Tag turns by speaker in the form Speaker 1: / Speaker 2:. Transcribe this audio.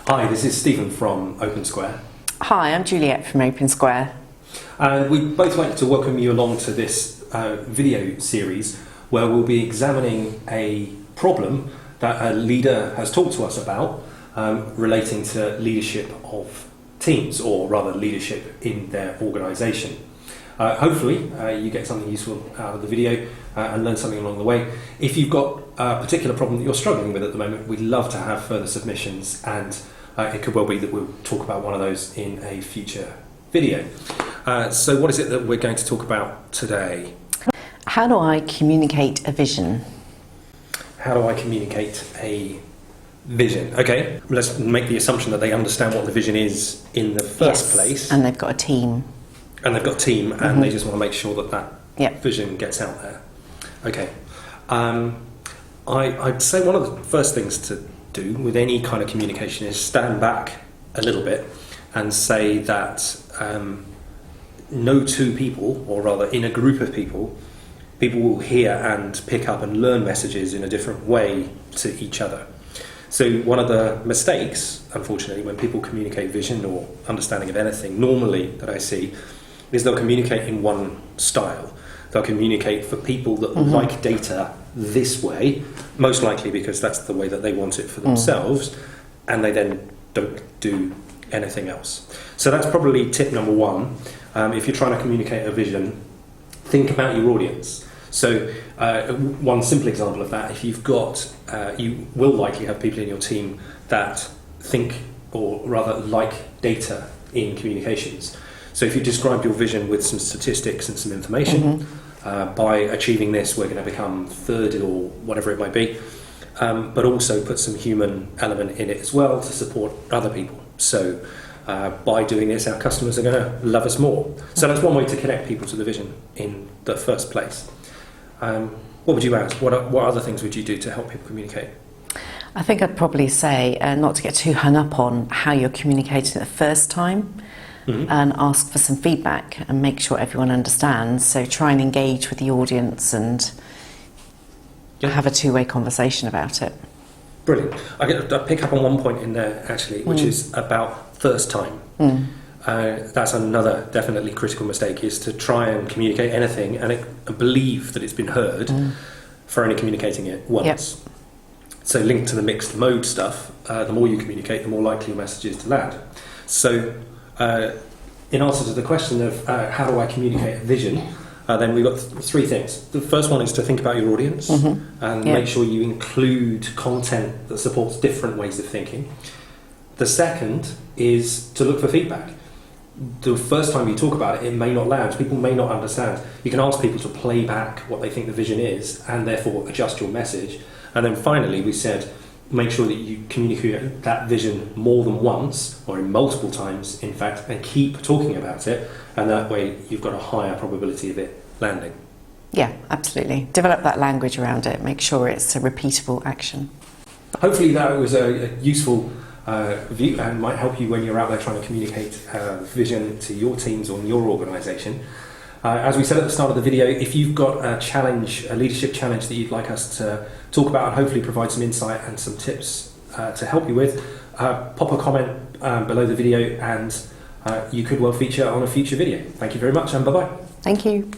Speaker 1: Hi, this is Stephen from OpenSquare.
Speaker 2: Hi, I'm Juliet from OpenSquare.
Speaker 1: And we'd both like to welcome you along to this video series where we'll be examining a problem that a leader has talked to us about relating to leadership of teams, or rather leadership in their organisation. Hopefully you get something useful out of the video and learn something along the way. If you've got a particular problem that you're struggling with at the moment, we'd love to have further submissions, and it could well be that we'll talk about one of those in a future video. So what is it that we're going to talk about today?
Speaker 2: How do I communicate a vision?
Speaker 1: How do I communicate a vision? Okay, let's make the assumption that they understand what the vision is in the first place.
Speaker 2: And they've got a team.
Speaker 1: And they've got a team, and they just want to make sure that that vision gets out there. Okay. I'd say one of the first things to do with any kind of communication is stand back a little bit and say that no two people, or rather in a group of people will hear and pick up and learn messages in a different way to each other. So one of the mistakes, unfortunately, when people communicate vision or understanding of anything, normally that I see, is they'll communicate in one style. They'll communicate for people that like data this way, most likely because that's the way that they want it for themselves, and they then don't do anything else. So that's probably tip number one. If you're trying to communicate a vision, think about your audience. So one simple example of that, if you've got, you will likely have people in your team that think, or rather like data in communications. So if you describe your vision with some statistics and some information, by achieving this we're going to become third or whatever it might be, but also put some human element in it as well to support other people. So by doing this our customers are going to love us more. So that's one way to connect people to the vision in the first place. What would you add? What other things would you do to help people communicate?
Speaker 2: I think I'd probably say not to get too hung up on how you're communicating the first time, and ask for some feedback and make sure everyone understands. So try and engage with the audience and have a two-way conversation about it.
Speaker 1: Brilliant. I pick up on one point in there actually, which is about first time. That's another definitely critical mistake, is to try and communicate anything and believe that it's been heard for only communicating it once. So linked to the mixed mode stuff, the more you communicate, the more likely your message is to land. So in answer to the question of how do I communicate a vision, then we've got three things. The first one is to think about your audience and make sure you include content that supports different ways of thinking. The second is to look for feedback. The first time you talk about it, it may not land. People may not understand. You can ask people to play back what they think the vision is and therefore adjust your message. And then finally we said, make sure that you communicate that vision more than once, or in multiple times in fact, and keep talking about it, and that way you've got a higher probability of it landing.
Speaker 2: Yeah, absolutely. Develop that language around it, make sure it's a repeatable action.
Speaker 1: Hopefully that was a useful view and might help you when you're out there trying to communicate vision to your teams or your organisation. As we said at the start of the video, if you've got a challenge, a leadership challenge that you'd like us to talk about and hopefully provide some insight and some tips to help you with, pop a comment below the video and you could well feature on a future video. Thank you very much, and bye-bye.
Speaker 2: Thank you.